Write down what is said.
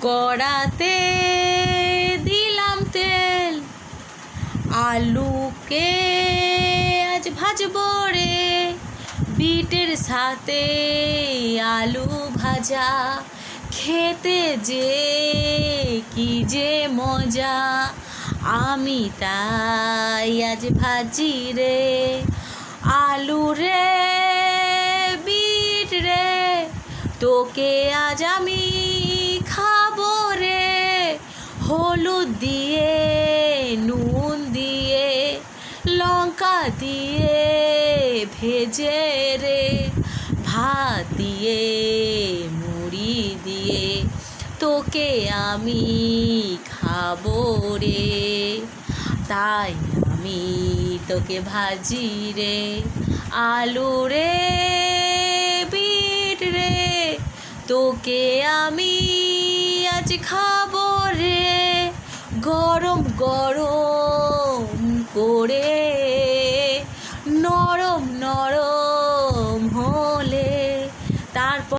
কড়াতে দিলাম তেল, আলুকে আজ ভাজবো রে, বিটের সাথে আলু ভাজা, খেতে যে কি যে মজা, আমি তাই আজ ভাজি রে। আলু রে বিট রে, তোকে আজ আমি খাবো রে, হলুদ দিয়ে নুন দিয়ে লঙ্কা দিয়ে ভেজে রে, ভাত দিয়ে মুড়ি দিয়ে তোকে আমি খাবো রে, তাই আমি তোকে ভাজি রে। আলু রে বিট রে, তোকে আমি আজ খাবো রে, গরম গরম করে